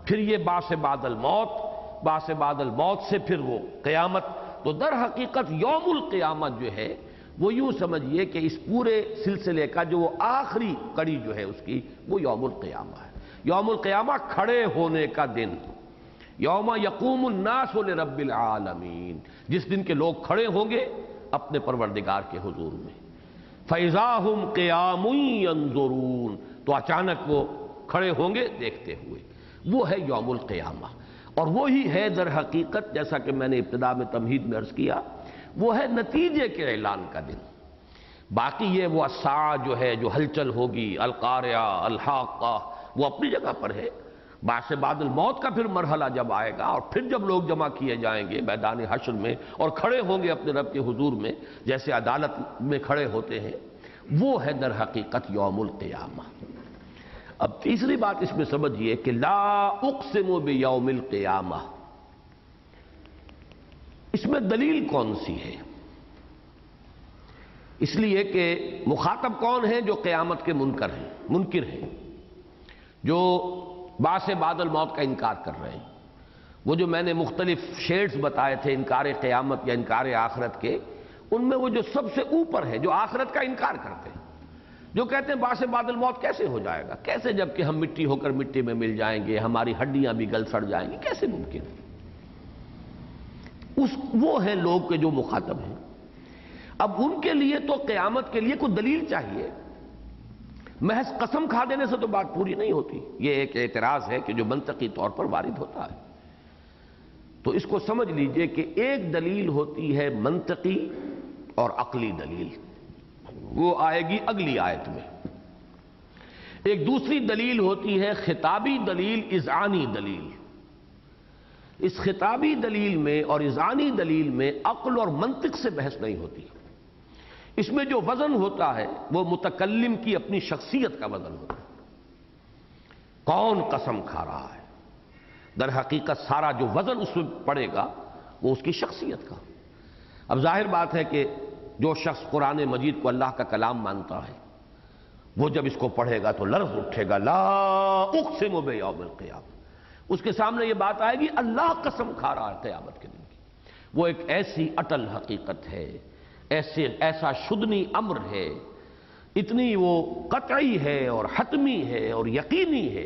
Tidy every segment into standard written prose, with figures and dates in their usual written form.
پھر یہ بعث بعد الموت، بعث بعد الموت سے پھر وہ قیامت. تو در حقیقت یوم القیامت جو ہے وہ یوں سمجھیے کہ اس پورے سلسلے کا جو وہ آخری کڑی جو ہے اس کی وہ یوم القیامہ ہے. یوم القیامہ کھڑے ہونے کا دن، یوم یقوم الناس لرب العالمین، جس دن کے لوگ کھڑے ہوں گے اپنے پروردگار کے حضور میں. فَإِذَا هُمْ قِيَامٌ يَنظُرُونَ، تو اچانک وہ کھڑے ہوں گے دیکھتے ہوئے. وہ ہے یوم القیامہ، اور وہی ہے در حقیقت جیسا کہ میں نے ابتدا میں تمہید میں عرض کیا، وہ ہے نتیجے کے اعلان کا دن. باقی یہ وہ الساعہ جو ہے، جو ہلچل ہوگی، القارعہ الحاقہ، وہ اپنی جگہ پر ہے. بعث بعد الموت کا پھر مرحلہ جب آئے گا اور پھر جب لوگ جمع کیے جائیں گے میدان حشر میں اور کھڑے ہوں گے اپنے رب کے حضور میں جیسے عدالت میں کھڑے ہوتے ہیں، وہ ہے در حقیقت یوم القیامہ. اب تیسری بات اس میں سمجھیے کہ لا اقسم بیوم القیامہ، اس میں دلیل کون سی ہے؟ اس لیے کہ مخاطب کون ہیں؟ جو قیامت کے منکر ہیں، جو بعث بعد الموت کا انکار کر رہے ہیں. وہ جو میں نے مختلف شیڈز بتائے تھے انکار قیامت یا انکار آخرت کے، ان میں وہ جو سب سے اوپر ہے، جو آخرت کا انکار کرتے ہیں، جو کہتے ہیں بعث بعد الموت کیسے ہو جائے گا، کیسے جب کہ ہم مٹی ہو کر مٹی میں مل جائیں گے، ہماری ہڈیاں بھی گل سڑ جائیں گی، کیسے ممکن ہے؟ وہ ہیں لوگ کے جو مخاطب ہیں. اب ان کے لیے تو قیامت کے لیے کوئی دلیل چاہیے. محض قسم کھا دینے سے تو بات پوری نہیں ہوتی. یہ ایک اعتراض ہے کہ جو منطقی طور پر وارد ہوتا ہے. تو اس کو سمجھ لیجئے کہ ایک دلیل ہوتی ہے منطقی اور عقلی دلیل، وہ آئے گی اگلی آیت میں. ایک دوسری دلیل ہوتی ہے خطابی دلیل، اذعانی دلیل. اس خطابی دلیل میں اور اذعانی دلیل میں عقل اور منطق سے بحث نہیں ہوتی. اس میں جو وزن ہوتا ہے وہ متکلم کی اپنی شخصیت کا وزن ہوتا ہے. کون قسم کھا رہا ہے؟ در حقیقت سارا جو وزن اس میں پڑے گا وہ اس کی شخصیت کا. اب ظاہر بات ہے کہ جو شخص قرآن مجید کو اللہ کا کلام مانتا ہے وہ جب اس کو پڑھے گا تو لرز اٹھے گا، لا اقسم بیوم القیامہ. اس کے سامنے یہ بات آئے گی اللہ قسم کھا رہا ہے قیامت کے دن کی. وہ ایک ایسی اٹل حقیقت ہے، ایسا شدنی امر ہے، اتنی وہ قطعی ہے اور حتمی ہے اور یقینی ہے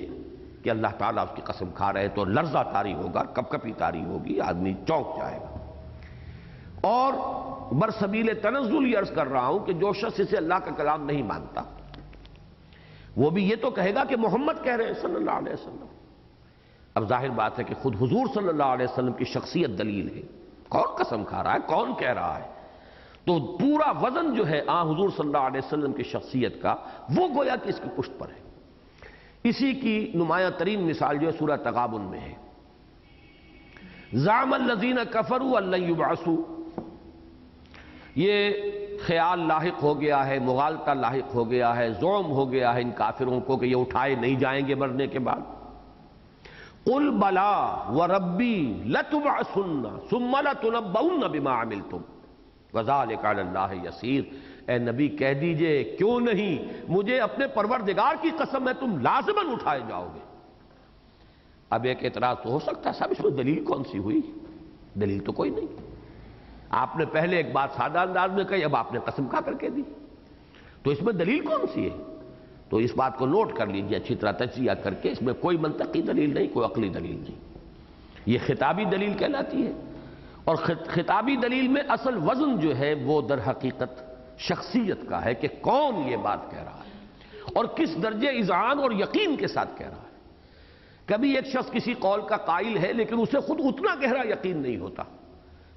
کہ اللہ تعالیٰ اس کی قسم کھا رہے تو لرزہ طاری ہوگا، کپکپی طاری ہوگی، آدمی چونک جائے گا. اور برسبیل تنزل یہ عرض کر رہا ہوں کہ جو شخص اسے اللہ کا کلام نہیں مانتا وہ بھی یہ تو کہے گا کہ محمد کہہ رہے ہیں صلی اللہ علیہ وسلم. اب ظاہر بات ہے کہ خود حضور صلی اللہ علیہ وسلم کی شخصیت دلیل ہے. کون قسم کھا رہا ہے، کون کہہ رہا ہے؟ تو پورا وزن جو ہے حضور صلی اللہ علیہ وسلم کی شخصیت کا وہ گویا کہ اس کی پشت پر ہے. اسی کی نمایاں ترین مثال جو ہے سورہ تغابن میں ہے. زعم الذین کفروا ان لن یبعثوا، یہ خیال لاحق ہو گیا ہے، مغالطہ لاحق ہو گیا ہے، زعم ہو گیا ہے ان کافروں کو کہ یہ اٹھائے نہیں جائیں گے مرنے کے بعد. قل بلا وربی لتبعثن ثم لتنبؤن بما عملتم وذلک علی اللہ یسیر. اے نبی کہہ دیجئے کیوں نہیں، مجھے اپنے پروردگار کی قسم ہے تم لازماً اٹھائے جاؤ گے. اب ایک اعتراض تو ہو سکتا ہے صاحب اس میں دلیل کون سی ہوئی؟ دلیل تو کوئی نہیں. آپ نے پہلے ایک بات سادہ انداز میں کہی، اب آپ نے قسم کھا کر کے دی، تو اس میں دلیل کون سی ہے؟ تو اس بات کو نوٹ کر لیجئے اچھی طرح تجزیہ کر کے، اس میں کوئی منطقی دلیل نہیں، کوئی عقلی دلیل نہیں. یہ خطابی دلیل کہلاتی ہے. اور خطابی دلیل میں اصل وزن جو ہے وہ در حقیقت شخصیت کا ہے کہ کون یہ بات کہہ رہا ہے اور کس درجے اذعان اور یقین کے ساتھ کہہ رہا ہے. کبھی ایک شخص کسی قول کا قائل ہے لیکن اسے خود اتنا گہرا یقین نہیں ہوتا.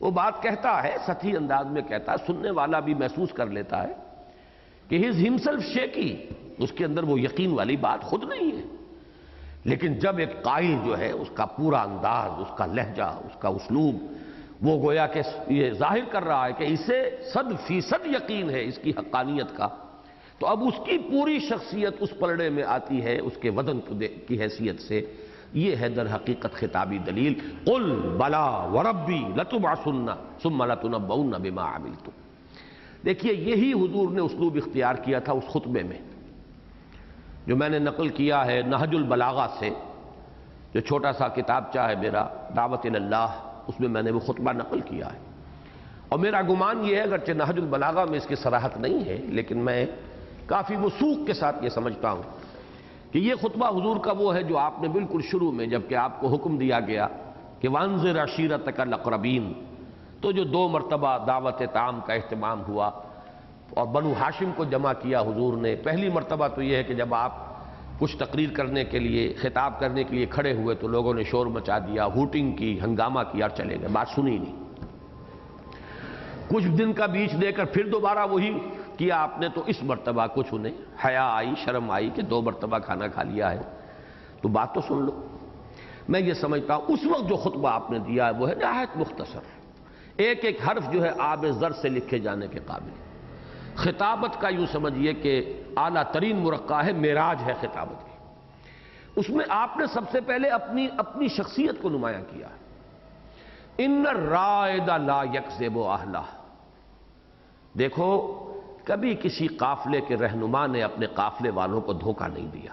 وہ بات کہتا ہے سطحی انداز میں کہتا ہے، سننے والا بھی محسوس کر لیتا ہے کہ his himself shaky، اس کے اندر وہ یقین والی بات خود نہیں ہے. لیکن جب ایک قائل جو ہے اس کا پورا انداز، اس کا لہجہ، اس کا اسلوب وہ گویا کہ یہ ظاہر کر رہا ہے کہ اسے 100% یقین ہے اس کی حقانیت کا، تو اب اس کی پوری شخصیت اس پلڑے میں آتی ہے اس کے وزن کی حیثیت سے. یہ ہے در حقیقت خطابی دلیل. قل بلا وربی لتبعثن ثم لتنبؤن بما عملتم. دیکھیے یہی حضور نے اسلوب اختیار کیا تھا اس خطبے میں جو میں نے نقل کیا ہے نہج البلاغہ سے، جو چھوٹا سا کتابچہ ہے میرا دعوت اللہ، اس میں نے وہ خطبہ نقل کیا ہے، اور میرا گمان یہ ہے، اگرچہ نہج البلاغہ میں اس کی صراحت نہیں ہے، لیکن میں کافی وثوق کے ساتھ یہ سمجھتا ہوں کہ یہ خطبہ حضور کا وہ ہے جو آپ نے بالکل شروع میں، جبکہ آپ کو حکم دیا گیا کہ وانذر عشیرتک الاقربین، تو جو 2 مرتبہ دعوت طعام کا اہتمام ہوا اور بنو ہاشم کو جمع کیا حضور نے۔ پہلی مرتبہ تو یہ ہے کہ جب آپ کچھ تقریر کرنے کے لیے، خطاب کرنے کے لیے کھڑے ہوئے تو لوگوں نے شور مچا دیا، ہوٹنگ کی، ہنگامہ کیا اور چلے گئے، بات سنی نہیں۔ کچھ دن کا بیچ دے کر پھر دوبارہ وہی کیا آپ نے، تو اس مرتبہ کچھ انہیں حیا آئی، شرم آئی کہ 2 مرتبہ کھانا کھا لیا ہے تو بات تو سن لو۔ میں یہ سمجھتا ہوں اس وقت جو خطبہ آپ نے دیا ہے وہ ہے نہایت مختصر، ایک ایک حرف جو ہے آب زر سے لکھے جانے کے قابل۔ خطابت کا یوں سمجھیے کہ اعلیٰ ترین مرقع ہے، معراج ہے خطابت کی۔ اس میں آپ نے سب سے پہلے اپنی شخصیت کو نمایاں کیا ہے۔ ان الرائد لا یکذب اہلہ، دیکھو کبھی کسی قافلے کے رہنما نے اپنے قافلے والوں کو دھوکہ نہیں دیا۔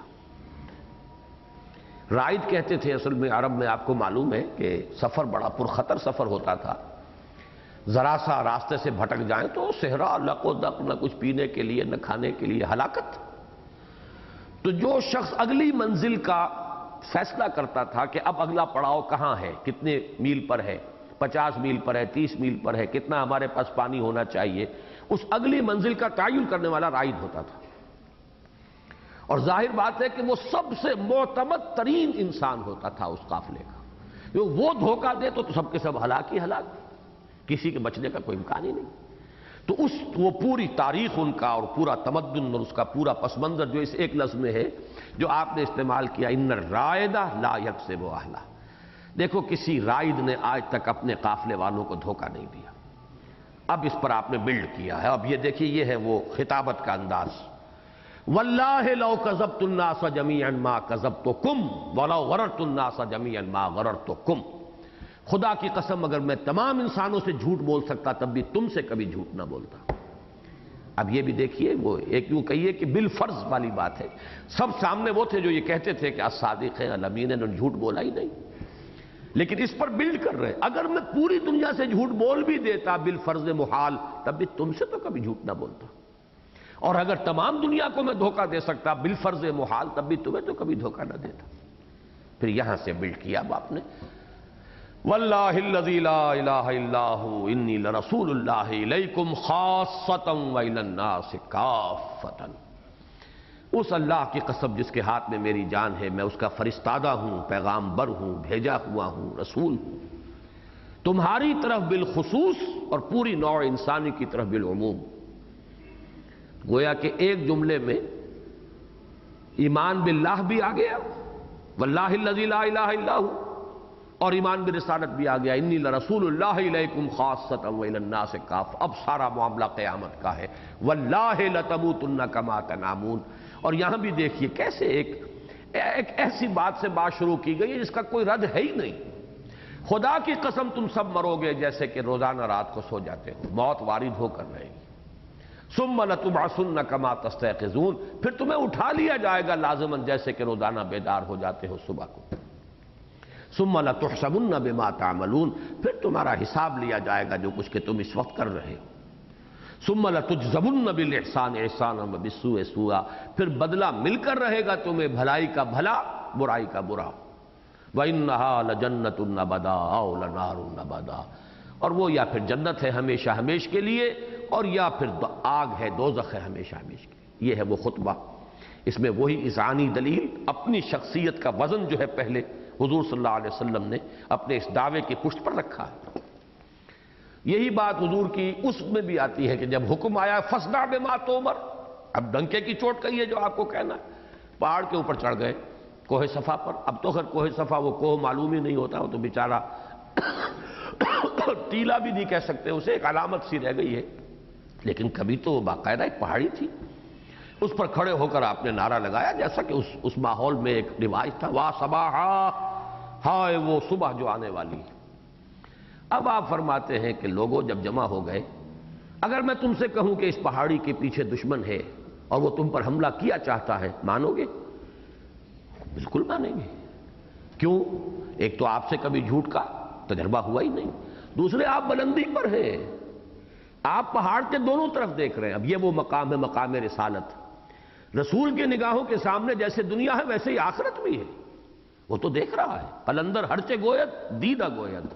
رائد کہتے تھے اصل میں عرب میں، آپ کو معلوم ہے کہ سفر بڑا پرخطر سفر ہوتا تھا، ذرا سا راستے سے بھٹک جائیں تو صحرا، لق و دق، نہ کچھ پینے کے لیے نہ کھانے کے لیے، ہلاکت۔ تو جو شخص اگلی منزل کا فیصلہ کرتا تھا کہ اب اگلا پڑاؤ کہاں ہے، کتنے میل پر ہے، 50 میل پر ہے، 30 میل پر ہے، کتنا ہمارے پاس پانی ہونا چاہیے، اس اگلی منزل کا تعین کرنے والا رائد ہوتا تھا۔ اور ظاہر بات ہے کہ وہ سب سے معتمد ترین انسان ہوتا تھا اس قافلے کا، وہ دھوکہ دے تو سب کے سب ہلاک ہی ہلاک، کسی کے بچنے کا کوئی امکان ہی نہیں۔ تو وہ پوری تاریخ ان کا اور پورا تمدن اور اس کا پورا پس منظر جو اس ایک لفظ میں ہے جو آپ نے استعمال کیا، ان الرائد لا یکذب اہلہ، دیکھو کسی رائد نے آج تک اپنے قافلے والوں کو دھوکہ نہیں دیا۔ اب اس پر آپ نے بلڈ کیا ہے، اب یہ دیکھیے یہ ہے وہ خطابت کا انداز۔ واللہ لو کذبت الناس جميعا ما کذبتکم ولو غررت الناس جميعا ما غررتکم، خدا کی قسم اگر میں تمام انسانوں سے جھوٹ بول سکتا تب بھی تم سے کبھی جھوٹ نہ بولتا۔ اب یہ بھی دیکھیے، وہ ایک یوں کہیے کہ بالفرض والی بات ہے، سب سامنے وہ تھے جو یہ کہتے تھے کہ الصادق الامین، انہوں نے جھوٹ بولا ہی نہیں، لیکن اس پر بلڈ کر رہے، اگر میں پوری دنیا سے جھوٹ بول بھی دیتا بالفرض محال تب بھی تم سے تو کبھی جھوٹ نہ بولتا، اور اگر تمام دنیا کو میں دھوکہ دے سکتا بالفرض محال تب بھی تمہیں تو کبھی دھوکہ نہ دیتا۔ پھر یہاں سے بلڈ کیا اب آپ نے، واللہ الذی لا الہ الا ہو انی لرسول اللہ الیکم خاصۃ والی الناس کافۃ، اس اللہ کی قسم جس کے ہاتھ میں میری جان ہے، میں اس کا فرستادہ ہوں، پیغام بر ہوں، بھیجا ہوا ہوں، رسول ہوں، تمہاری طرف بالخصوص اور پوری نوع انسانی کی طرف بالعموم۔ گویا کہ ایک جملے میں ایمان باللہ بھی آ گیا، واللہ الذی لا الہ الا ہو، اور ایمان برسالت بھی آ گیا، انی لرسول اللہ الیکم خاصۃ والی الناس کافۃ۔ اب سارا معاملہ قیامت کا ہے، واللہ لتموتن کما تنامون۔ اور یہاں بھی دیکھیے کیسے ایک ایسی بات سے بات شروع کی گئی ہے جس کا کوئی رد ہے ہی نہیں۔ خدا کی قسم تم سب مرو گے جیسے کہ روزانہ رات کو سو جاتے ہو، موت وارد ہو کر رہے گی۔ ثم لتبعثن کما تستيقظون، پھر تمہیں اٹھا لیا جائے گا لازماً جیسے کہ روزانہ بیدار ہو جاتے ہو صبح کو۔ ثم لتحسبن بما تعملون، پھر تمہارا حساب لیا جائے گا جو کچھ کہ تم اس وقت کر رہے ہو۔ ثم لتجزون بالاحسان احسانا وبالسوء سوءا، پھر بدلہ مل کر رہے گا تمہیں، بھلائی کا بھلا برائی کا برا۔ وَإِنَّهَا لَجَنَّةٌ أَبَدًا أَوْ لَنَارٌ أَبَدًا، اور وہ یا پھر جنت ہے ہمیشہ ہمیش کے لیے، اور یا پھر آگ ہے، دوزخ ہے ہمیشہ ہمیش کے لیے۔ یہ ہے وہ خطبہ، اس میں وہی اذعانی دلیل، اپنی شخصیت کا وزن جو ہے پہلے حضور صلی اللہ علیہ وسلم نے اپنے اس دعوے کی پشت پر رکھا ہے۔ یہی بات حضور کی اس میں بھی آتی ہے کہ جب حکم آیا فاصدع بما تؤمر، اب ڈنکے کی چوٹ کہی ہے جو آپ کو کہنا ہے، پہاڑ کے اوپر چڑھ گئے کوہ صفا پر۔ اب تو خیر کوہ صفا وہ کوہ معلوم ہی نہیں ہوتا، وہ تو بیچارہ ٹیلا بھی نہیں کہہ سکتے اسے، ایک علامت سی رہ گئی ہے، لیکن کبھی تو وہ باقاعدہ ایک پہاڑی تھی۔ اس پر کھڑے ہو کر آپ نے نعرہ لگایا جیسا کہ اس ماحول میں ایک رواج تھا، واہ صباحا، ہائے وہ صبح جو آنے والی ہے۔ اب آپ فرماتے ہیں کہ لوگوں جب جمع ہو گئے، اگر میں تم سے کہوں کہ اس پہاڑی کے پیچھے دشمن ہے اور وہ تم پر حملہ کیا چاہتا ہے، مانو گے؟ بالکل مانیں گے، کیوں؟ ایک تو آپ سے کبھی جھوٹ کا تجربہ ہوا ہی نہیں، دوسرے آپ بلندی پر ہیں، آپ پہاڑ کے دونوں طرف دیکھ رہے ہیں۔ اب یہ وہ مقام ہے، مقام رسالت۔ رسول کے نگاہوں کے سامنے جیسے دنیا ہے ویسے ہی آخرت بھی ہے، وہ تو دیکھ رہا ہے۔ قلندر ہرچے گوید دیدہ گوید،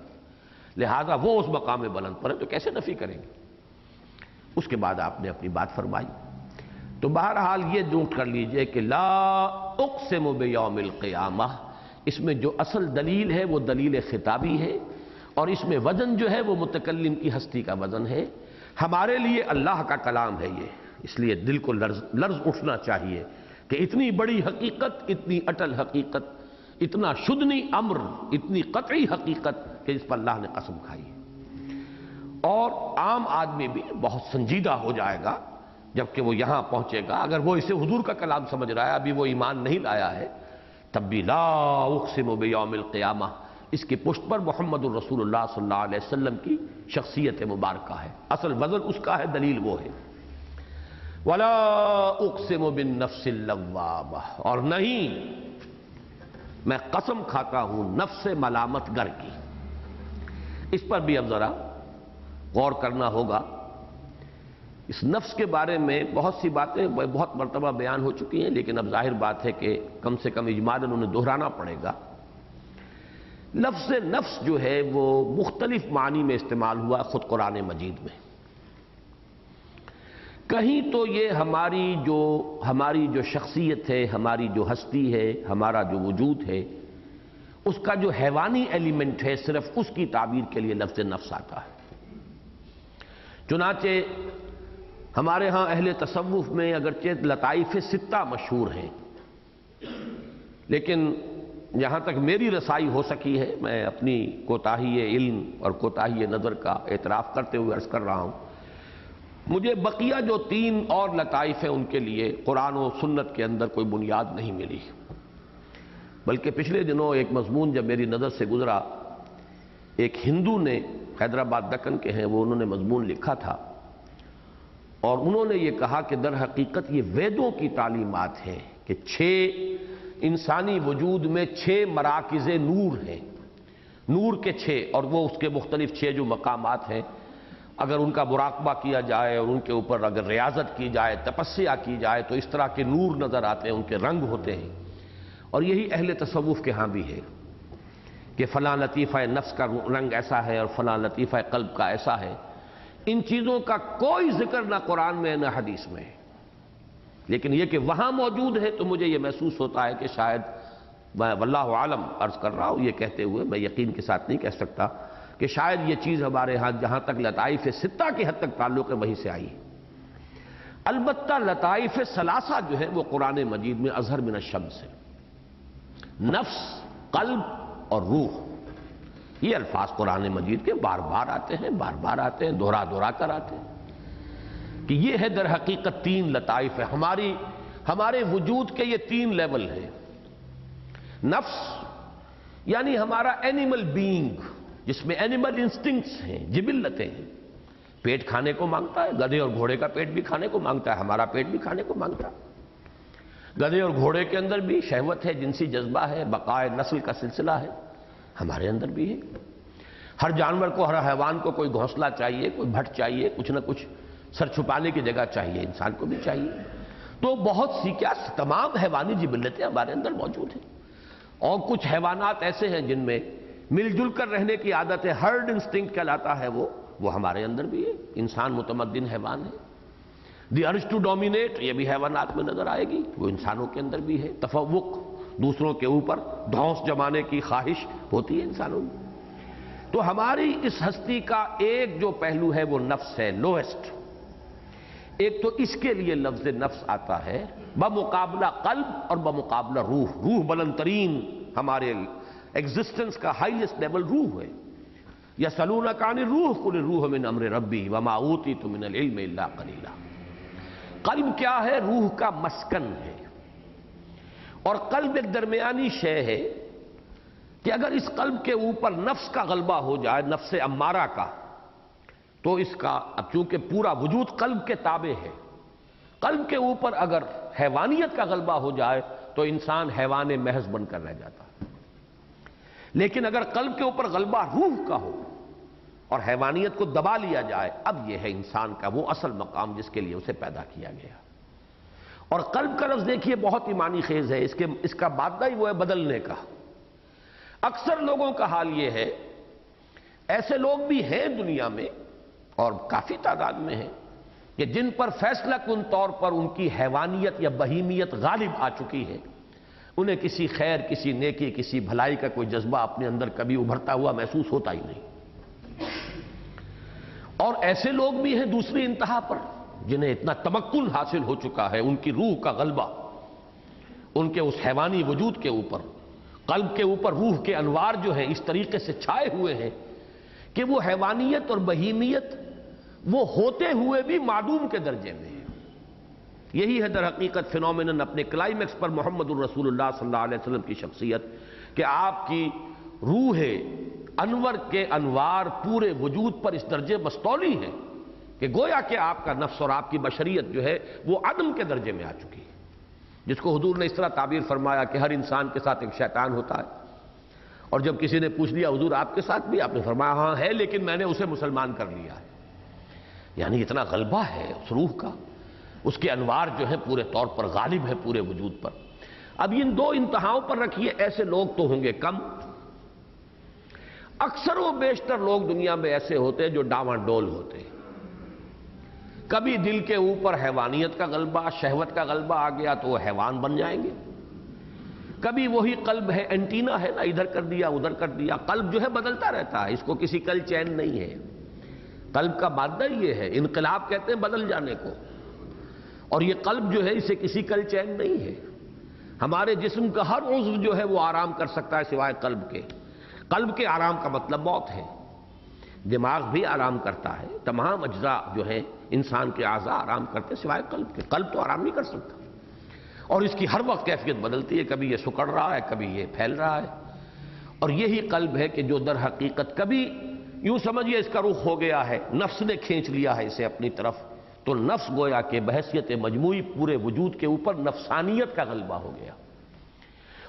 لہذا وہ اس مقام بلند پر ہے تو کیسے نفی کریں گے؟ اس کے بعد آپ نے اپنی بات فرمائی، تو بہرحال یہ نوٹ کر لیجئے کہ لا اقسم بیوم القیامہ، اس میں جو اصل دلیل ہے وہ دلیل خطابی ہے، اور اس میں وزن جو ہے وہ متکلم کی ہستی کا وزن ہے۔ ہمارے لیے اللہ کا کلام ہے یہ، اس لیے دل کو لرز اٹھنا چاہیے کہ اتنی بڑی حقیقت، اتنی اٹل حقیقت، اتنا شدنی امر، اتنی قطعی حقیقت کہ اس پر اللہ نے قسم کھائی ہے۔ اور عام آدمی بھی بہت سنجیدہ ہو جائے گا جبکہ وہ یہاں پہنچے گا، اگر وہ اسے حضور کا کلام سمجھ رہا ہے، ابھی وہ ایمان نہیں لایا ہے، تب بھی لا اقسم بیوم القیامہ، اس کی پشت پر محمد الرسول اللہ صلی اللہ علیہ وسلم کی شخصیت مبارکہ ہے، اصل وزن اس کا ہے، دلیل وہ ہے۔ ولا اقسم بالنفس اللوامہ، اور نہیں میں قسم کھاتا ہوں نفس ملامت گر کی۔ اس پر بھی اب ذرا غور کرنا ہوگا۔ اس نفس کے بارے میں بہت سی باتیں بہت مرتبہ بیان ہو چکی ہیں، لیکن اب ظاہر بات ہے کہ کم سے کم اجمالاً انہیں دہرانا پڑے گا۔ لفظ نفس جو ہے وہ مختلف معنی میں استعمال ہوا خود قرآن مجید میں۔ کہیں تو یہ ہماری جو شخصیت ہے، ہماری جو ہستی ہے، ہمارا جو وجود ہے، اس کا جو حیوانی ایلیمنٹ ہے، صرف اس کی تعبیر کے لیے لفظ نفس آتا ہے۔ چنانچہ ہمارے ہاں اہل تصوف میں اگرچہ لطائف ستہ مشہور ہیں، لیکن جہاں تک میری رسائی ہو سکی ہے، میں اپنی کوتاہی علم اور کوتاہی نظر کا اعتراف کرتے ہوئے عرض کر رہا ہوں، مجھے بقیہ جو 3 اور لطائف ہیں ان کے لیے قرآن و سنت کے اندر کوئی بنیاد نہیں ملی، بلکہ پچھلے دنوں ایک مضمون جب میری نظر سے گزرا، ایک ہندو نے، حیدرآباد دکن کے ہیں وہ، انہوں نے مضمون لکھا تھا اور انہوں نے یہ کہا کہ در حقیقت یہ ویدوں کی تعلیمات ہیں کہ 6 انسانی وجود میں 6 مراکز نور ہیں، نور کے 6، اور وہ اس کے مختلف 6 جو مقامات ہیں، اگر ان کا مراقبہ کیا جائے اور ان کے اوپر اگر ریاضت کی جائے، تپسیا کی جائے تو اس طرح کے نور نظر آتے ہیں، ان کے رنگ ہوتے ہیں۔ اور یہی اہل تصوف کے ہاں بھی ہے کہ فلاں لطیفہ نفس کا رنگ ایسا ہے اور فلاں لطیفہ قلب کا ایسا ہے۔ ان چیزوں کا کوئی ذکر نہ قرآن میں نہ حدیث میں، لیکن یہ کہ وہاں موجود ہے تو مجھے یہ محسوس ہوتا ہے کہ شاید، میں واللہ عالم عرض کر رہا ہوں یہ کہتے ہوئے، میں یقین کے ساتھ نہیں کہہ سکتا، کہ شاید یہ چیز ہمارے ہاں جہاں تک لطائف ستہ کی حد تک تعلق ہے وہیں سے آئی ہے۔ البتہ لطائف ثلاثہ جو ہے وہ قرآن مجید میں اظہر من الشمس ہے۔ نفس، قلب اور روح، یہ الفاظ قرآن مجید کے بار بار آتے ہیں، بار بار آتے ہیں، دہرا دہرا کر آتے ہیں کہ یہ ہے در حقیقت 3 لطائف ہے، ہمارے وجود کے یہ 3 لیول ہیں۔ نفس یعنی ہمارا اینیمل بینگ، جس میں اینیمل انسٹنکٹس ہیں، جبلتیں ہیں، پیٹ کھانے کو مانگتا ہے، گدھے اور گھوڑے کا پیٹ بھی کھانے کو مانگتا ہے، ہمارا پیٹ بھی کھانے کو مانگتا ہے۔ گدھے اور گھوڑے کے اندر بھی شہوت ہے، جنسی جذبہ ہے، بقائے نسل کا سلسلہ ہے، ہمارے اندر بھی ہے۔ ہر جانور کو، ہر حیوان کو کوئی گھونسلہ چاہیے، کوئی بھٹ چاہیے، کچھ نہ کچھ سر چھپانے کی جگہ چاہیے، انسان کو بھی چاہیے۔ تو بہت سی کیا تمام حیوانی جبلتیں ہمارے اندر موجود ہیں، اور کچھ حیوانات ایسے ہیں جن میں مل جل کر رہنے کی عادت ہے، ہرڈ انسٹنکٹ کہلاتا ہے، وہ ہمارے اندر بھی ہے۔ انسان متمدن حیوان ہے۔ دی ارج ٹو ڈومینیٹ، یہ بھی حیوانات میں نظر آئے گی، وہ انسانوں کے اندر بھی ہے۔ تفوق، دوسروں کے اوپر دھونس جمانے کی خواہش ہوتی ہے انسانوں میں۔ تو ہماری اس ہستی کا ایک جو پہلو ہے وہ نفس ہے، لوئسٹ۔ ایک تو اس کے لیے لفظ نفس آتا ہے بمقابلہ قلب اور بمقابلہ روح۔ روح بلند ترین، ہمارے ایگزسٹنس کا ہائیسٹ لیول روح ہے۔ یسألونک عن الروح قل الروح من امر ربی وما اوتیت من العلم الا قلیلا۔ قلب کیا ہے؟ روح کا مسکن ہے، اور قلب ایک درمیانی شے ہے کہ اگر اس قلب کے اوپر نفس کا غلبہ ہو جائے، نفس امارہ کا، تو اس کا، اب چونکہ پورا وجود قلب کے تابع ہے، قلب کے اوپر اگر حیوانیت کا غلبہ ہو جائے تو انسان حیوان محض بن کر رہ جاتا ہے۔ لیکن اگر قلب کے اوپر غلبہ روح کا ہو اور حیوانیت کو دبا لیا جائے، اب یہ ہے انسان کا وہ اصل مقام جس کے لیے اسے پیدا کیا گیا۔ اور قلب کا لفظ دیکھیے بہت ہی معنی خیز ہے، اس کا مادہ ہی وہ ہے بدلنے کا۔ اکثر لوگوں کا حال یہ ہے، ایسے لوگ بھی ہیں دنیا میں اور کافی تعداد میں ہیں کہ جن پر فیصلہ کن طور پر ان کی حیوانیت یا بہیمیت غالب آ چکی ہے، انہیں کسی خیر، کسی نیکی، کسی بھلائی کا کوئی جذبہ اپنے اندر کبھی ابھرتا ہوا محسوس ہوتا ہی نہیں۔ اور ایسے لوگ بھی ہیں دوسری انتہا پر جنہیں اتنا تمکن حاصل ہو چکا ہے، ان کی روح کا غلبہ ان کے اس حیوانی وجود کے اوپر، قلب کے اوپر روح کے انوار جو ہیں اس طریقے سے چھائے ہوئے ہیں کہ وہ حیوانیت اور بہیمیت وہ ہوتے ہوئے بھی معدوم کے درجے میں ہے۔ یہی ہے در حقیقت فینومینن اپنے کلائمیکس پر محمد الرسول اللہ صلی اللہ علیہ وسلم کی شخصیت، کہ آپ کی روح انور کے انوار پورے وجود پر اس درجے مستولی ہیں کہ گویا کہ آپ کا نفس اور آپ کی بشریت جو ہے وہ عدم کے درجے میں آ چکی ہے، جس کو حضور نے اس طرح تعبیر فرمایا کہ ہر انسان کے ساتھ ایک شیطان ہوتا ہے۔ اور جب کسی نے پوچھ لیا حضور آپ کے ساتھ بھی، آپ نے فرمایا ہاں ہے، لیکن میں نے اسے مسلمان کر لیا ہے۔ یعنی اتنا غلبہ ہے اس روح کا، اس کے انوار جو ہے پورے طور پر غالب ہے پورے وجود پر۔ اب ان دو انتہاؤں پر رکھیے، ایسے لوگ تو ہوں گے کم، اکثر و بیشتر لوگ دنیا میں ایسے ہوتے ہیں جو ڈاواں ڈول ہوتے ہیں۔ کبھی دل کے اوپر حیوانیت کا غلبہ، شہوت کا غلبہ آ گیا تو وہ حیوان بن جائیں گے۔ کبھی وہی قلب ہے، اینٹینا ہے نا، ادھر کر دیا ادھر کر دیا، قلب جو ہے بدلتا رہتا ہے، اس کو کسی کل چین نہیں ہے۔ قلب کا مادہ یہ ہے، انقلاب کہتے ہیں بدل جانے کو، اور یہ قلب جو ہے اسے کسی کل چین نہیں ہے۔ ہمارے جسم کا ہر عضو جو ہے وہ آرام کر سکتا ہے سوائے قلب کے۔ قلب کے آرام کا مطلب موت ہے۔ دماغ بھی آرام کرتا ہے، تمام اجزاء جو ہیں انسان کے اعضاء آرام کرتے ہیں سوائے قلب کے۔ قلب تو آرام نہیں کر سکتا، اور اس کی ہر وقت کیفیت بدلتی ہے، کبھی یہ سکڑ رہا ہے، کبھی یہ پھیل رہا ہے۔ اور یہی قلب ہے کہ جو در حقیقت کبھی یوں سمجھیے اس کا رخ ہو گیا ہے، نفس نے کھینچ لیا ہے اسے اپنی طرف، تو نفس گویا کہ بحیثیت مجموعی پورے وجود کے اوپر نفسانیت کا غلبہ ہو گیا۔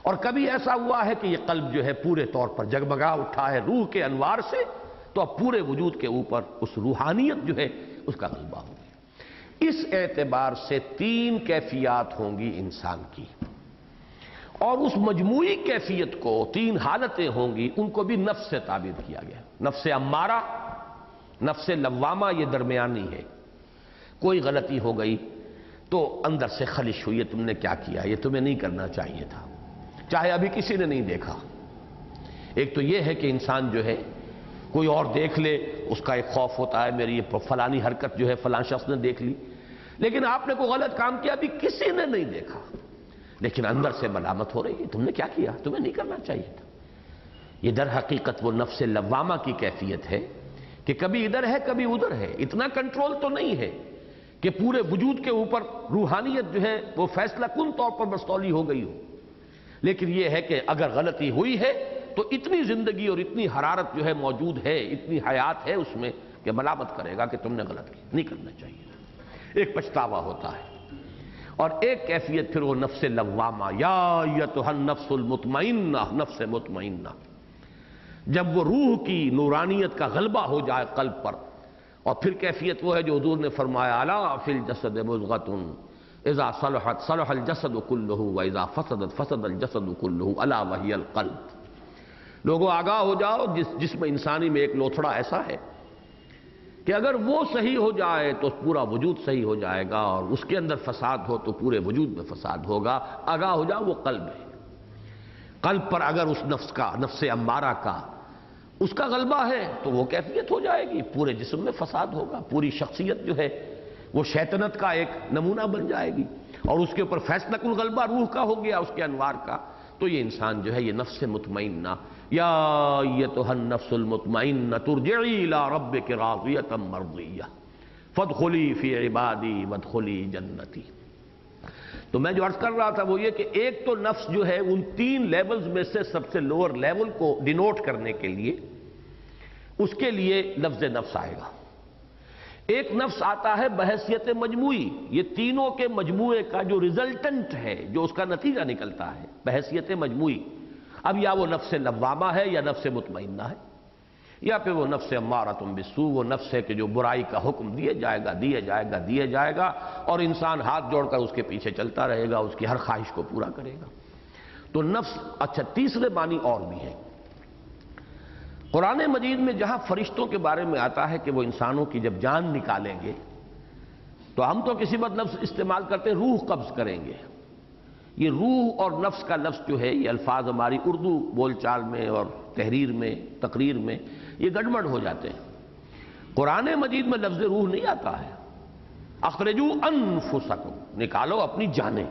اور کبھی ایسا ہوا ہے کہ یہ قلب جو ہے پورے طور پر جگمگا اٹھا ہے روح کے انوار سے، تو اب پورے وجود کے اوپر اس روحانیت جو ہے اس کا غلبہ ہو گیا۔ اس اعتبار سے تین کیفیات ہوں گی انسان کی، اور اس مجموعی کیفیت کو تین حالتیں ہوں گی، ان کو بھی نفس سے تعبیر کیا گیا۔ نفس امارہ، نفس لوامہ، یہ درمیانی ہے۔ کوئی غلطی ہو گئی تو اندر سے خلش ہوئی، تم نے کیا کیا، یہ تمہیں نہیں کرنا چاہیے تھا، چاہے ابھی کسی نے نہیں دیکھا۔ ایک تو یہ ہے کہ انسان جو ہے کوئی اور دیکھ لے، اس کا ایک خوف ہوتا ہے میری یہ فلانی حرکت جو ہے فلاں شخص نے دیکھ لی، لیکن آپ نے کوئی غلط کام کیا ابھی کسی نے نہیں دیکھا، لیکن اندر سے ملامت ہو رہی ہے تم نے کیا کیا، تمہیں نہیں کرنا چاہیے تھا۔ یہ در حقیقت وہ نفس لوامہ کی کیفیت ہے کہ کبھی ادھر ہے کبھی ادھر ہے، اتنا کنٹرول تو نہیں ہے کہ پورے وجود کے اوپر روحانیت جو ہے وہ فیصلہ کن طور پر مستولی ہو گئی ہو، لیکن یہ ہے کہ اگر غلطی ہوئی ہے تو اتنی زندگی اور اتنی حرارت جو ہے موجود ہے، اتنی حیات ہے اس میں کہ ملامت کرے گا کہ تم نے غلط کیا، نہیں کرنا چاہیے، ایک پچھتاوا ہوتا ہے۔ اور ایک کیفیت پھر وہ نفس لوامہ، یا ایتھا النفس المطمئنہ، نفس مطمئنہ، جب وہ روح کی نورانیت کا غلبہ ہو جائے قلب پر، اور پھر کیفیت وہ ہے جو حضور نے فرمایا الا فی الجسد مضغۃ اذا صلحت صلح الجسد كلہ واذا فسدت فسد الجسد كلہ الا وہی القلب۔ لوگوں آگاہ ہو جاؤ، جسم انسانی میں ایک لوتھڑا ایسا ہے کہ اگر وہ صحیح ہو جائے تو پورا وجود صحیح ہو جائے گا، اور اس کے اندر فساد ہو تو پورے وجود میں فساد ہوگا۔ آگاہ ہو جاؤ، وہ قلب ہے۔ قلب پر اگر اس نفس کا، نفس امارہ کا، اس کا غلبہ ہے تو وہ کیفیت ہو جائے گی، پورے جسم میں فساد ہوگا، پوری شخصیت جو ہے وہ شیطنت کا ایک نمونہ بن جائے گی، اور اس کے اوپر فیصلہ کن غلبہ روح کا ہو گیا، اس کے انوار کا، تو یہ انسان جو ہے یہ نفس مطمئنہ، یا ایتھا النفس المطمئنہ ترجعی الی ربک راضیۃ مرضیہ فادخلی فی عبادی وادخلی جنتی۔ تو میں جو عرض کر رہا تھا وہ یہ کہ ایک تو نفس جو ہے ان تین لیولز میں سے سب سے لوور لیول کو ڈینوٹ کرنے کے لیے اس کے لیے لفظ نفس آئے گا۔ ایک نفس آتا ہے بحیثیت مجموعی، یہ تینوں کے مجموعے کا جو ریزلٹنٹ ہے، جو اس کا نتیجہ نکلتا ہے بحیثیت مجموعی، اب یا وہ نفس لوامہ ہے یا نفس مطمئنہ ہے، یا پھر وہ نفس امارۃ بالسوء، وہ نفس ہے کہ جو برائی کا حکم دیے جائے گا اور انسان ہاتھ جوڑ کر اس کے پیچھے چلتا رہے گا، اس کی ہر خواہش کو پورا کرے گا۔ تو نفس، اچھا تیسرے معنی اور بھی ہیں قرآن مجید میں، جہاں فرشتوں کے بارے میں آتا ہے کہ وہ انسانوں کی جب جان نکالیں گے تو ہم تو کسی وقت لفظ استعمال کرتے روح قبض کریں گے۔ یہ روح اور نفس کا لفظ جو ہے، یہ الفاظ ہماری اردو بول چال میں اور تحریر میں، تقریر میں یہ گڑبڑ ہو جاتے ہیں۔ قرآن مجید میں لفظ روح نہیں آتا ہے، اخرجوا انفسکم، نکالو اپنی جانیں۔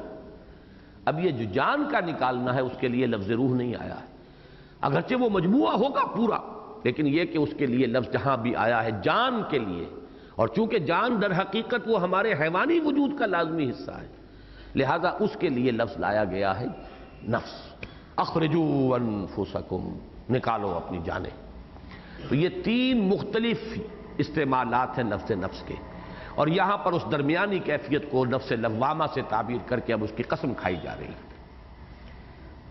اب یہ جو جان کا نکالنا ہے اس کے لیے لفظ روح نہیں آیا ہے، اگرچہ وہ مجموعہ ہوگا پورا، لیکن یہ کہ اس کے لیے لفظ جہاں بھی آیا ہے جان کے لیے، اور چونکہ جان در حقیقت وہ ہمارے حیوانی وجود کا لازمی حصہ ہے، لہذا اس کے لیے لفظ لایا گیا ہے نفس، اخرجوا انفسکم، نکالو اپنی جانیں۔ تو یہ تین مختلف استعمالات ہیں لفظ نفس کے، اور یہاں پر اس درمیانی کیفیت کو نفس لوامہ سے تعبیر کر کے اب اس کی قسم کھائی جا رہی ہے۔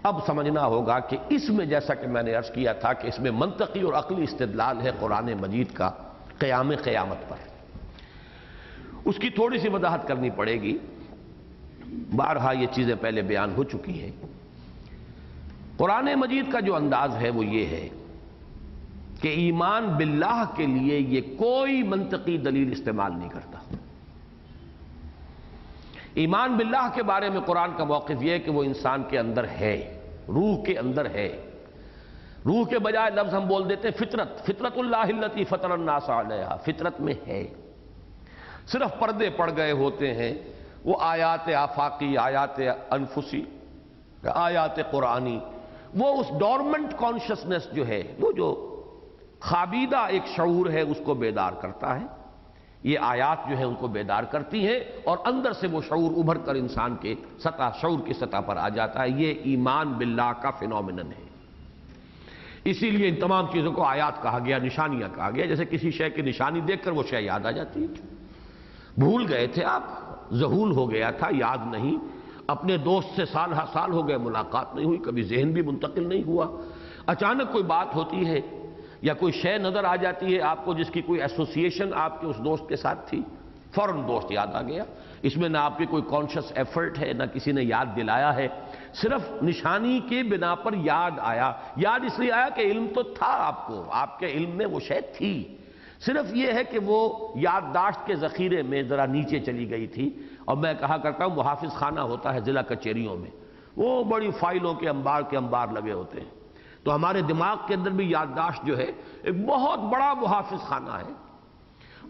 اب سمجھنا ہوگا کہ اس میں، جیسا کہ میں نے عرض کیا تھا کہ اس میں منطقی اور عقلی استدلال ہے قرآن مجید کا قیامت پر، اس کی تھوڑی سی وضاحت کرنی پڑے گی۔ بارہا یہ چیزیں پہلے بیان ہو چکی ہیں۔ قرآن مجید کا جو انداز ہے وہ یہ ہے کہ ایمان باللہ کے لیے یہ کوئی منطقی دلیل استعمال نہیں کرتا۔ ایمان باللہ کے بارے میں قرآن کا موقف یہ ہے کہ وہ انسان کے اندر ہے، روح کے اندر ہے۔ روح کے بجائے لفظ ہم بول دیتے ہیں فطرت اللہ التی فطر الناس علیہا، فطرت میں ہے، صرف پردے پڑ گئے ہوتے ہیں، وہ آیات آفاقی، آیات انفسی، آیات قرآنی، وہ اس ڈورمنٹ کانشسنس جو ہے، وہ جو خابیدہ ایک شعور ہے اس کو بیدار کرتا ہے۔ یہ آیات جو ہیں ان کو بیدار کرتی ہیں اور اندر سے وہ شعور ابھر کر انسان کے شعور کی سطح پر آ جاتا ہے۔ یہ ایمان باللہ کا فینومینن ہے۔ اسی لیے ان تمام چیزوں کو آیات کہا گیا، نشانیاں کہا گیا۔ جیسے کسی شے کی نشانی دیکھ کر وہ شے یاد آ جاتی ہے۔ بھول گئے تھے آپ، ذہول ہو گیا تھا، یاد نہیں، اپنے دوست سے سال ہر سال ہو گئے، ملاقات نہیں ہوئی، کبھی ذہن بھی منتقل نہیں ہوا، اچانک کوئی بات ہوتی ہے یا کوئی شے نظر آ جاتی ہے آپ کو جس کی کوئی ایسوسیشن آپ کے اس دوست کے ساتھ تھی، فوراً دوست یاد آ گیا۔ اس میں نہ آپ کی کوئی کانشس ایفرٹ ہے، نہ کسی نے یاد دلایا ہے، صرف نشانی کے بنا پر یاد آیا۔ یاد اس لیے آیا کہ علم تو تھا آپ کو، آپ کے علم میں وہ شے تھی، صرف یہ ہے کہ وہ یادداشت کے ذخیرے میں ذرا نیچے چلی گئی تھی۔ اور میں کہا کرتا ہوں محافظ خانہ ہوتا ہے ضلع کچہریوں میں، وہ بڑی فائلوں کے انبار لگے ہوتے ہیں، تو ہمارے دماغ کے اندر بھی یادداشت جو ہے ایک بہت بڑا محافظ خانہ ہے،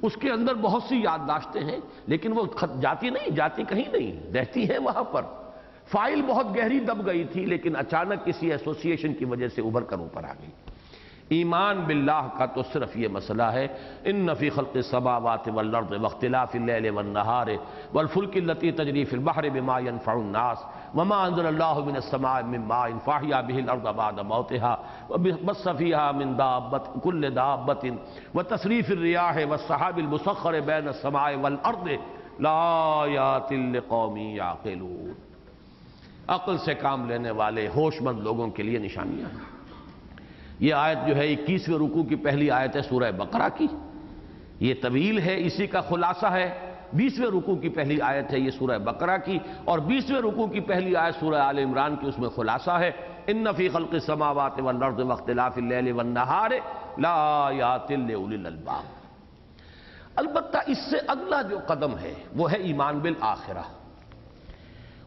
اس کے اندر بہت سی یادداشتیں ہیں، لیکن وہ جاتی کہیں نہیں، رہتی ہیں وہاں پر۔ فائل بہت گہری دب گئی تھی لیکن اچانک کسی ایسوسیشن کی وجہ سے ابھر کر اوپر آ گئی۔ ایمان باللہ کا تو صرف یہ مسئلہ ہے، ان فی خلق السماوات والارض واختلاف اللیل والنہار والفلک التی تجری فی البحر بما ينفع الناس وما انزل اللہ من السماء من ماء فاحیا به الارض بعد موتها وبث فیہا من دابۃ کل دابۃ وتصریف الریاح والسحاب المسخر بین السماء والارض لآیات لقوم یعقلون۔ عقل سے کام لینے والے ہوش مند لوگوں کے لیے نشانیاں ہیں۔ یہ آیت جو ہے 21ویں رکوع کی پہلی آیت ہے سورہ بقرہ کی، یہ طویل ہے، اسی کا خلاصہ ہے 20ویں رکوع کی پہلی آیت ہے یہ سورہ بقرہ کی، اور 20ویں رکوع کی پہلی آیت سورہ آل عمران کی، اس میں خلاصہ ہے ان فی خلق السماوات والارض واختلاف اللیل والنہار لآیات لأولی الالباب۔ البتہ اس سے اگلا جو قدم ہے وہ ہے ایمان بالآخرہ۔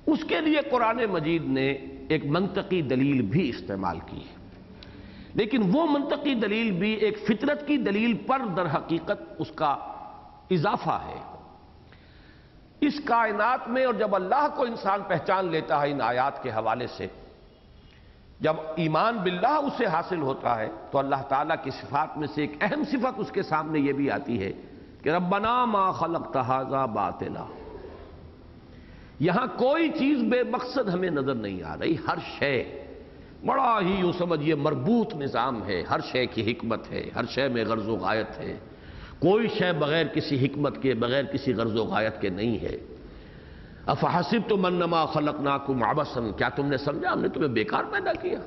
اس کے لیے قرآن مجید نے ایک منطقی دلیل بھی استعمال کی ہے، لیکن وہ منطقی دلیل بھی ایک فطرت کی دلیل پر در حقیقت اس کا اضافہ ہے۔ اس کائنات میں اور جب اللہ کو انسان پہچان لیتا ہے ان آیات کے حوالے سے، جب ایمان باللہ اسے حاصل ہوتا ہے تو اللہ تعالیٰ کی صفات میں سے ایک اہم صفت اس کے سامنے یہ بھی آتی ہے کہ ربنا ما خلقت ھذا باطلا۔ یہاں کوئی چیز بے مقصد ہمیں نظر نہیں آ رہی، ہر شے بڑا ہی یوں سمجھیے مربوط نظام ہے، ہر شے کی حکمت ہے، ہر شے میں غرض و غایت ہے، کوئی شے بغیر کسی حکمت کے، بغیر کسی غرض و غایت کے نہیں ہے۔ افحسبتم انما خلقناکم عبثا، کیا تم نے سمجھا ہم نے تمہیں بیکار پیدا کیا؟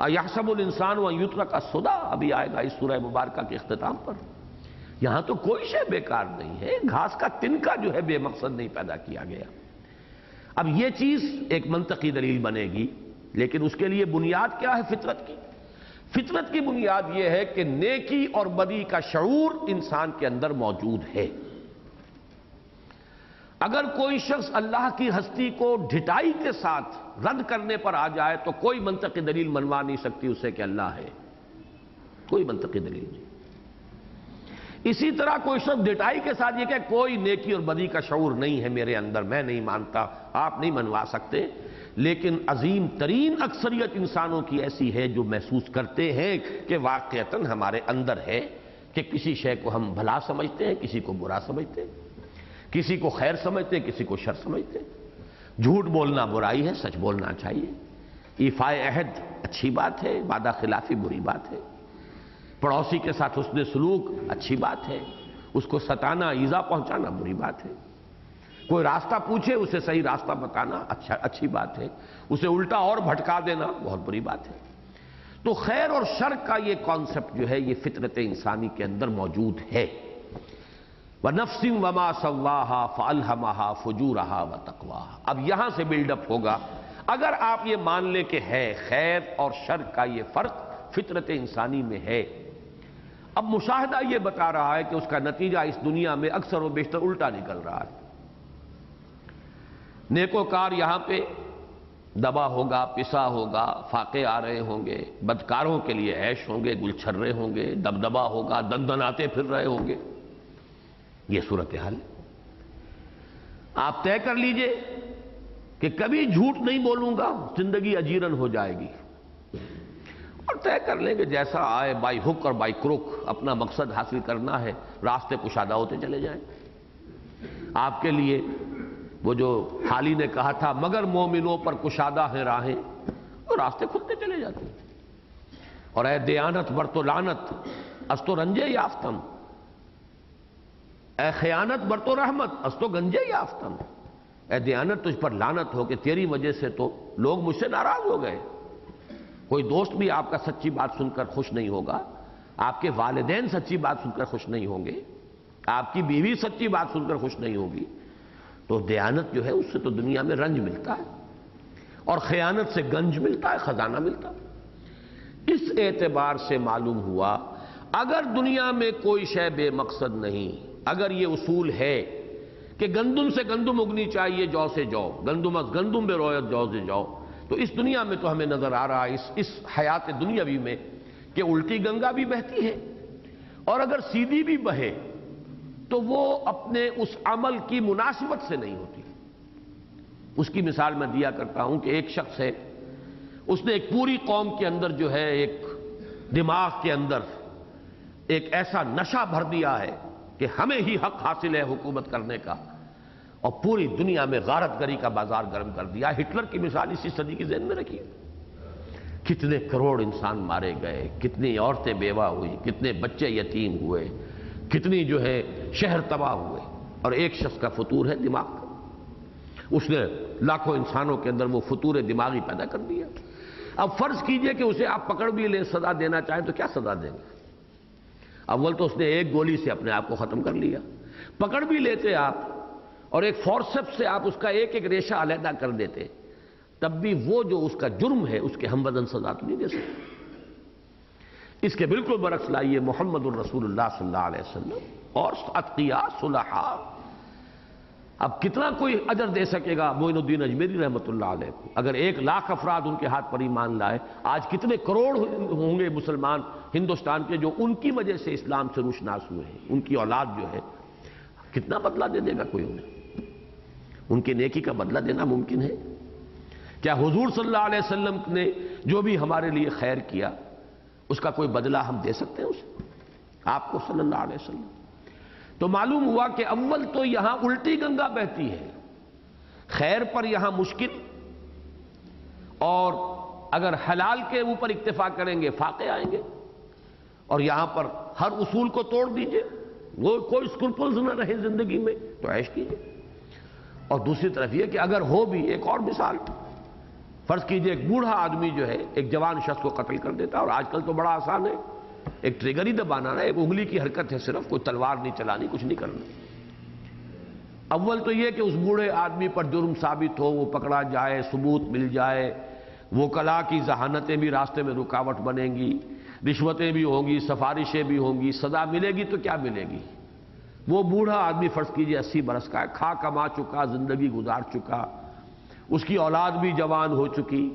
اَیَحْسَبُ الْإِنسَانُ أَن يُتْرَكَ سُدًى، ابھی آئے گا اس سورہ مبارکہ کے اختتام پر۔ یہاں تو کوئی شے بیکار نہیں ہے، گھاس کا تنکا جو ہے بے مقصد نہیں پیدا کیا گیا۔ اب یہ چیز ایک منطقی دلیل بنے گی، لیکن اس کے لیے بنیاد کیا ہے فطرت کی؟ فطرت کی بنیاد یہ ہے کہ نیکی اور بدی کا شعور انسان کے اندر موجود ہے۔ اگر کوئی شخص اللہ کی ہستی کو ڈھٹائی کے ساتھ رد کرنے پر آ جائے تو کوئی منطقی دلیل منوا نہیں سکتی اسے کہ اللہ ہے، کوئی منطقی دلیل نہیں۔ اسی طرح کوئی شخص ڈھٹائی کے ساتھ یہ کہ کوئی نیکی اور بدی کا شعور نہیں ہے میرے اندر، میں نہیں مانتا، آپ نہیں منوا سکتے۔ لیکن عظیم ترین اکثریت انسانوں کی ایسی ہے جو محسوس کرتے ہیں کہ واقعتاً ہمارے اندر ہے کہ کسی شے کو ہم بھلا سمجھتے ہیں، کسی کو برا سمجھتے ہیں، کسی کو خیر سمجھتے ہیں، کسی کو شر سمجھتے ہیں۔ جھوٹ بولنا برائی ہے، سچ بولنا چاہیے۔ ایفائے عہد اچھی بات ہے، وعدہ خلافی بری بات ہے۔ پڑوسی کے ساتھ حسن سلوک اچھی بات ہے، اس کو ستانا ایذا پہنچانا بری بات ہے۔ کوئی راستہ پوچھے اسے صحیح راستہ بتانا اچھی بات ہے، اسے الٹا اور بھٹکا دینا بہت بری بات ہے۔ تو خیر اور شر کا یہ کانسیپٹ جو ہے یہ فطرت انسانی کے اندر موجود ہے۔ وَنَفْسٍ وَمَا سَوَّاهَا فَأَلْهَمَهَا فُجُورَهَا وَتَقْوَاهَا۔ اب یہاں سے بلڈ اپ ہوگا، اگر آپ یہ مان لیں کہ ہے خیر اور شر کا یہ فرق فطرت انسانی میں ہے، اب مشاہدہ یہ بتا رہا ہے کہ اس کا نتیجہ اس دنیا میں اکثر و بیشتر الٹا نکل رہا ہے۔ نیکوکار یہاں پہ دبا ہوگا، پسا ہوگا، فاقے آ رہے ہوں گے، بدکاروں کے لیے عیش ہوں گے، گلچھرے ہوں گے، دبدبا ہوگا، دندناتے پھر رہے ہوں گے۔ یہ صورتحال ہے۔ آپ طے کر لیجئے کہ کبھی جھوٹ نہیں بولوں گا، زندگی اجیرن ہو جائے گی، اور طے کر لیں کہ جیسا آئے بائی ہک اور بائی کروک اپنا مقصد حاصل کرنا ہے، راستے کشادہ ہوتے چلے جائیں۔ آپ کے لیے وہ جو حالی نے کہا تھا مگر مومنوں پر کشادہ ہیں راہیں، وہ راستے کھلتے چلے جاتے ہیں۔ اور اے دیانت بر تو لعنت از تو رنجے یافتم، اے خیانت بر تو رحمت از تو گنجے یافتم۔ اے دیانت تجھ پر لعنت ہو کہ تیری وجہ سے تو لوگ مجھ سے ناراض ہو گئے۔ کوئی دوست بھی آپ کا سچی بات سن کر خوش نہیں ہوگا، آپ کے والدین سچی بات سن کر خوش نہیں ہوں گے، آپ کی بیوی سچی بات سن کر خوش نہیں ہوگی، تو دیانت جو ہے اس سے تو دنیا میں رنج ملتا ہے، اور خیانت سے گنج ملتا ہے، خزانہ ملتا ہے۔ اس اعتبار سے معلوم ہوا اگر دنیا میں کوئی شے بے مقصد نہیں، اگر یہ اصول ہے کہ گندم سے گندم اگنی چاہیے، جو سے جو، گندم از گندم بے رویت جو سے جو، تو اس دنیا میں تو ہمیں نظر آ رہا ہے اس حیات دنیاوی میں کہ الٹی گنگا بھی بہتی ہے، اور اگر سیدھی بھی بہے تو وہ اپنے اس عمل کی مناسبت سے نہیں ہوتی۔ اس کی مثال میں دیا کرتا ہوں کہ ایک شخص ہے، اس نے ایک پوری قوم کے اندر جو ہے ایک دماغ کے اندر ایک ایسا نشہ بھر دیا ہے کہ ہمیں ہی حق حاصل ہے حکومت کرنے کا، اور پوری دنیا میں غارت گری کا بازار گرم کر دیا۔ ہٹلر کی مثال اسی صدی کی ذہن میں رکھیے، کتنے کروڑ انسان مارے گئے، کتنی عورتیں بیوہ ہوئی، کتنے بچے یتیم ہوئے، کتنی جو ہے شہر تباہ ہوئے، اور ایک شخص کا فطور ہے دماغ کا، اس نے لاکھوں انسانوں کے اندر وہ فطور دماغی پیدا کر دیا۔ اب فرض کیجئے کہ اسے آپ پکڑ بھی لیں، سزا دینا چاہیں تو کیا سزا دیں گے؟ اول تو اس نے ایک گولی سے اپنے آپ کو ختم کر لیا، پکڑ بھی لیتے آپ اور ایک فورسپ سے آپ اس کا ایک ایک ریشہ علیحدہ کر دیتے، تب بھی وہ جو اس کا جرم ہے اس کے ہم وزن سزا تو نہیں دے سکتے۔ اس کے بالکل برعکس لائیے محمد الرسول اللہ صلی اللہ علیہ وسلم اور اتقیاء صلحاء، اب کتنا کوئی اجر دے سکے گا معین الدین اجمیری رحمۃ اللہ علیہ کو؟ اگر 1,00,000 افراد ان کے ہاتھ پر ایمان لائے، آج کتنے کروڑ ہوں گے مسلمان ہندوستان کے جو ان کی وجہ سے اسلام سے روشناس ہوئے ہیں، ان کی اولاد جو ہے، کتنا بدلہ دے دے گا کوئی انہیں؟ ان کی نیکی کا بدلہ دینا ممکن ہے کیا؟ حضور صلی اللہ علیہ وسلم نے جو بھی ہمارے لیے خیر کیا اس کا کوئی بدلہ ہم دے سکتے ہیں اسے؟ آپ کو صلی اللہ علیہ وسلم؟ تو معلوم ہوا کہ اول تو یہاں الٹی گنگا بہتی ہے، خیر پر یہاں مشکل، اور اگر حلال کے اوپر اکتفا کریں گے فاقے آئیں گے، اور یہاں پر ہر اصول کو توڑ دیجئے، وہ کوئی اسکرپلز نہ رہے زندگی میں تو عیش کیجئے۔ اور دوسری طرف یہ کہ اگر ہو بھی، ایک اور مثال، فرض کیجئے ایک بوڑھا آدمی جو ہے ایک جوان شخص کو قتل کر دیتا ہے، اور آج کل تو بڑا آسان ہے، ایک ٹریگر ہی دبانا ہے، ایک انگلی کی حرکت ہے، صرف کوئی تلوار نہیں چلانی، کچھ نہیں کرنا۔ اول تو یہ کہ اس بوڑھے آدمی پر جرم ثابت ہو، وہ پکڑا جائے، ثبوت مل جائے، وکلاء کی ذہانتیں بھی راستے میں رکاوٹ بنیں گی، رشوتیں بھی ہوں گی، سفارشیں بھی ہوں گی، سزا ملے گی تو کیا ملے گی؟ وہ بوڑھا آدمی فرض کیجئے 80 برس کا ہے، کھا کما چکا، زندگی گزار چکا، اس کی اولاد بھی جوان ہو چکی،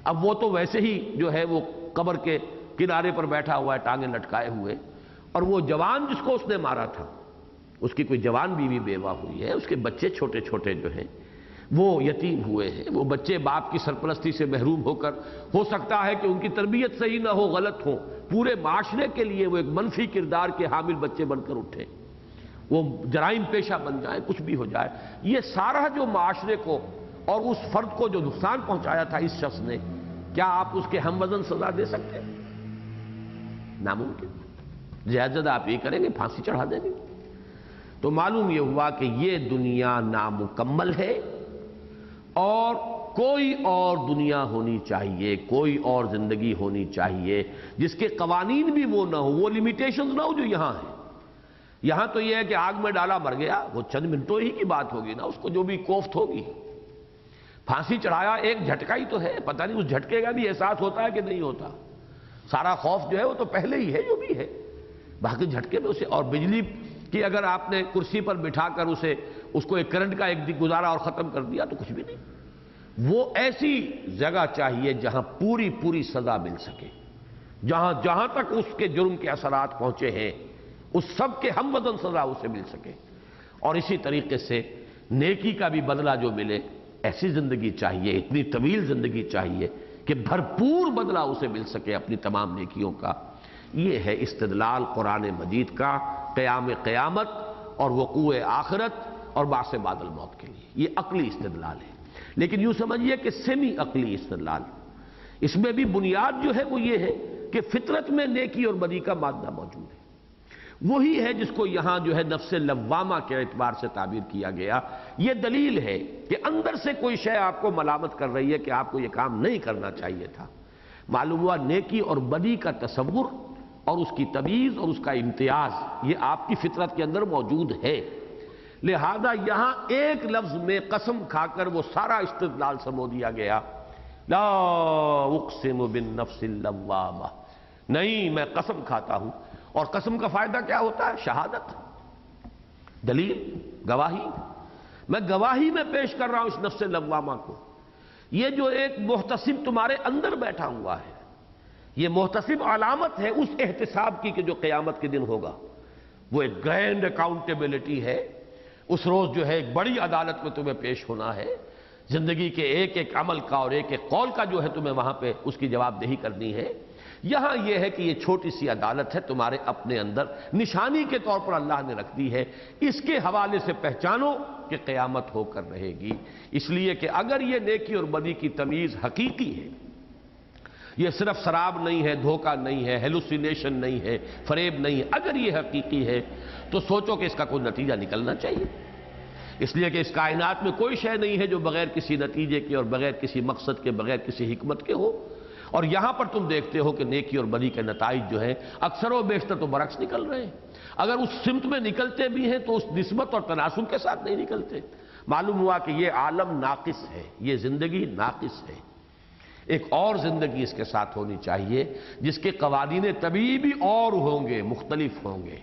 اب وہ تو ویسے ہی جو ہے وہ قبر کے کنارے پر بیٹھا ہوا ہے ٹانگیں لٹکائے ہوئے، اور وہ جوان جس کو اس نے مارا تھا، اس کی کوئی جوان بیوی بیوہ ہوئی ہے، اس کے بچے چھوٹے چھوٹے جو ہیں وہ یتیم ہوئے ہیں، وہ بچے باپ کی سرپرستی سے محروم ہو کر، ہو سکتا ہے کہ ان کی تربیت صحیح نہ ہو، غلط ہو، پورے معاشرے کے لیے وہ ایک منفی کردار کے حامل بچے بن کر اٹھے، وہ جرائم پیشہ بن جائیں، کچھ بھی ہو جائے، یہ سارا جو معاشرے کو اور اس فرد کو جو نقصان پہنچایا تھا اس شخص نے، کیا آپ اس کے ہم وزن سزا دے سکتے ہیں؟ ناممکن۔ زیادہ آپ یہ کریں گے، پھانسی چڑھا دیں گے۔ تو معلوم یہ ہوا کہ یہ دنیا نامکمل ہے، اور کوئی اور دنیا ہونی چاہیے، کوئی اور زندگی ہونی چاہیے جس کے قوانین بھی وہ نہ ہو، وہ لیمیٹیشنز نہ ہو جو یہاں ہیں۔ یہاں تو یہ ہے کہ آگ میں ڈالا مر گیا، وہ چند منٹوں ہی کی بات ہوگی نا، اس کو جو بھی کوفت ہوگی۔ پھانسی چڑھایا ایک جھٹکا ہی تو ہے، پتہ نہیں اس جھٹکے کا بھی احساس ہوتا ہے کہ نہیں ہوتا، سارا خوف جو ہے وہ تو پہلے ہی ہے جو بھی ہے، باقی جھٹکے میں اسے، اور بجلی کی اگر آپ نے کرسی پر بٹھا کر اس کو ایک کرنٹ کا ایک گزارا اور ختم کر دیا تو کچھ بھی نہیں۔ وہ ایسی جگہ چاہیے جہاں پوری پوری سزا مل سکے، جہاں تک اس کے جرم کے اثرات پہنچے ہیں اس سب کے ہم وزن سزا اسے مل سکے، اور اسی طریقے سے نیکی کا بھی بدلہ جو ملے، ایسی زندگی چاہیے، اتنی طویل زندگی چاہیے کہ بھرپور بدلہ اسے مل سکے اپنی تمام نیکیوں کا۔ یہ ہے استدلال قرآن مجید کا قیام قیامت اور وقوع آخرت اور بعث بعد الموت کے لیے، یہ عقلی استدلال ہے، لیکن یوں سمجھیے کہ سیمی عقلی استدلال، اس میں بھی بنیاد جو ہے وہ یہ ہے کہ فطرت میں نیکی اور بدی کا مادہ موجود ہے، وہی ہے جس کو یہاں جو ہے نفس لوامہ کے اعتبار سے تعبیر کیا گیا۔ یہ دلیل ہے کہ اندر سے کوئی شے آپ کو ملامت کر رہی ہے کہ آپ کو یہ کام نہیں کرنا چاہیے تھا۔ معلوم ہوا نیکی اور بدی کا تصور اور اس کی تمیز اور اس کا امتیاز یہ آپ کی فطرت کے اندر موجود ہے، لہذا یہاں ایک لفظ میں قسم کھا کر وہ سارا استدلال سمو دیا گیا، لا اقسم بالنفس اللوامہ، نہیں میں قسم کھاتا ہوں، اور قسم کا فائدہ کیا ہوتا ہے؟ شہادت، دلیل، گواہی، میں گواہی میں پیش کر رہا ہوں اس نفس لوامہ کو، یہ جو ایک محتسب تمہارے اندر بیٹھا ہوا ہے، یہ محتسب علامت ہے اس احتساب کی کہ جو قیامت کے دن ہوگا، وہ ایک گرینڈ اکاؤنٹیبلٹی ہے، اس روز جو ہے ایک بڑی عدالت میں تمہیں پیش ہونا ہے، زندگی کے ایک ایک عمل کا اور ایک ایک قول کا جو ہے تمہیں وہاں پہ اس کی جواب دہی کرنی ہے۔ یہاں یہ ہے کہ یہ چھوٹی سی عدالت ہے تمہارے اپنے اندر، نشانی کے طور پر اللہ نے رکھ دی ہے، اس کے حوالے سے پہچانو کہ قیامت ہو کر رہے گی، اس لیے کہ اگر یہ نیکی اور بدی کی تمیز حقیقی ہے، یہ صرف سراب نہیں ہے، دھوکہ نہیں ہے، ہیلوسینیشن نہیں ہے، فریب نہیں ہے، اگر یہ حقیقی ہے تو سوچو کہ اس کا کوئی نتیجہ نکلنا چاہیے، اس لیے کہ اس کائنات میں کوئی شے نہیں ہے جو بغیر کسی نتیجے کے اور بغیر کسی مقصد کے، بغیر کسی حکمت کے ہو، اور یہاں پر تم دیکھتے ہو کہ نیکی اور بدی کے نتائج جو ہیں اکثر و بیشتر تو برعکس نکل رہے ہیں، اگر اس سمت میں نکلتے بھی ہیں تو اس نسبت اور تناسب کے ساتھ نہیں نکلتے۔ معلوم ہوا کہ یہ عالم ناقص ہے، یہ زندگی ناقص ہے، ایک اور زندگی اس کے ساتھ ہونی چاہیے جس کے قوانین طبیعی بھی اور ہوں گے، مختلف ہوں گے،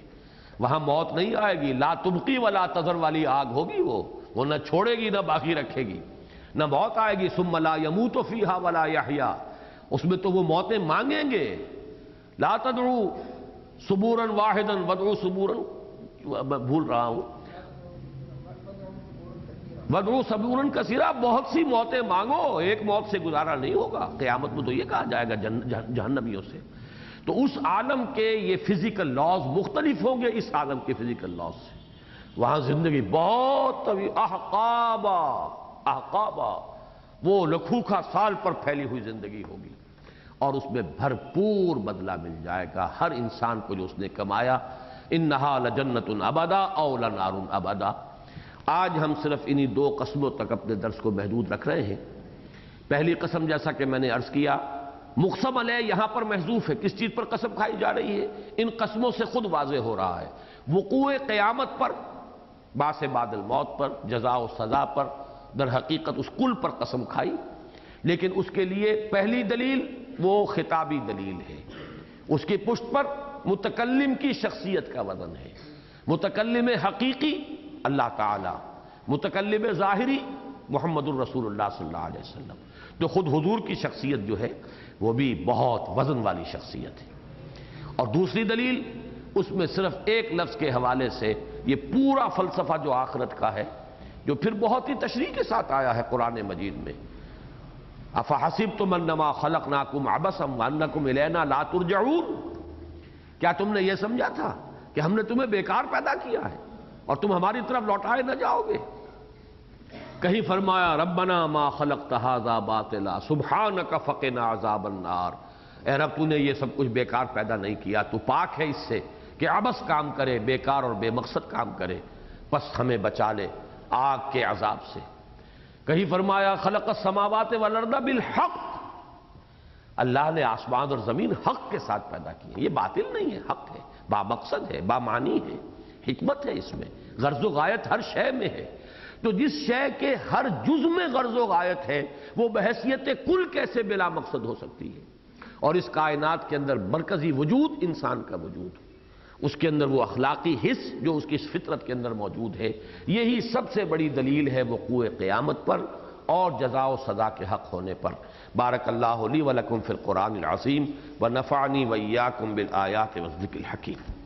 وہاں موت نہیں آئے گی، لا تبقی ولا تذر والی آگ ہوگی، وہ نہ چھوڑے گی نہ باقی رکھے گی، نہ موت آئے گی، ثم لا يموت فیہا ولا یحیا، اس میں تو وہ موتیں مانگیں گے، لا تدعو ثبورا واحدا وادعو ثبورا، بھول رہا ہوں، وادعو ثبورا کثیرا، بہت سی موتیں مانگو، ایک موت سے گزارا نہیں ہوگا، قیامت میں تو یہ کہا جائے گا جہنمیوں سے۔ تو اس عالم کے یہ فزیکل لاز مختلف ہوں گے اس عالم کے فزیکل لاز سے، وہاں زندگی بہت طویل، احقابا، وہ لکھوکھا سال پر پھیلی ہوئی زندگی ہوگی، اور اس میں بھرپور بدلہ مل جائے گا ہر انسان کو جو اس نے کمایا، انہا لجنت ابدا او لنار ابدا۔ آج ہم صرف انہی دو قسموں تک اپنے درس کو محدود رکھ رہے ہیں، پہلی قسم جیسا کہ میں نے عرض کیا مقسم علیہ یہاں پر محذوف ہے، کس چیز پر قسم کھائی جا رہی ہے؟ ان قسموں سے خود واضح ہو رہا ہے وقوع قیامت پر، بعث بعد الموت پر، جزا و سزا پر، در حقیقت اس کل پر قسم کھائی، لیکن اس کے لیے پہلی دلیل وہ خطابی دلیل ہے، اس کی پشت پر متکلم کی شخصیت کا وزن ہے، متکلم حقیقی اللہ تعالی، متکلم ظاہری محمد الرسول اللہ صلی اللہ علیہ وسلم، تو خود حضور کی شخصیت جو ہے وہ بھی بہت وزن والی شخصیت ہے۔ اور دوسری دلیل اس میں صرف ایک لفظ کے حوالے سے یہ پورا فلسفہ جو آخرت کا ہے، جو پھر بہت ہی تشریح کے ساتھ آیا ہے قرآن مجید میں، افحسبتم انما خلقناکم عبثا وانکم الینا لا ترجعون، کیا تم نے یہ سمجھا تھا کہ ہم نے تمہیں بیکار پیدا کیا ہے اور تم ہماری طرف لوٹائے نہ جاؤ گے؟ کہیں فرمایا ربنا ما خلقت ھذا باطلا سبحانک فقنا عذاب النار، اے رب تو نے یہ سب کچھ بیکار پیدا نہیں کیا، تو پاک ہے اس سے کہ عبث کام کرے، بیکار اور بے مقصد کام کرے، بس ہمیں بچا لے آگ کے عذاب سے۔ کہیں فرمایا خلق السماوات والارض بالحق، اللہ نے آسمان اور زمین حق کے ساتھ پیدا کی ہے، یہ باطل نہیں ہے، حق ہے، با مقصد ہے، با معنی ہے، حکمت ہے اس میں، غرض و غایت ہر شے میں ہے۔ تو جس شے کے ہر جز میں غرض و غایت ہے وہ بحیثیت کل کیسے بلا مقصد ہو سکتی ہے؟ اور اس کائنات کے اندر مرکزی وجود انسان کا وجود، اس کے اندر وہ اخلاقی حص جو اس کی اس فطرت کے اندر موجود ہے، یہی سب سے بڑی دلیل ہے وقوع قیامت پر اور جزا و سزا کے حق ہونے پر۔ بارک اللہ لی ولکم فی القرآن العظیم ونفعنی وإیاکم بالآیات والذکر الحکیم۔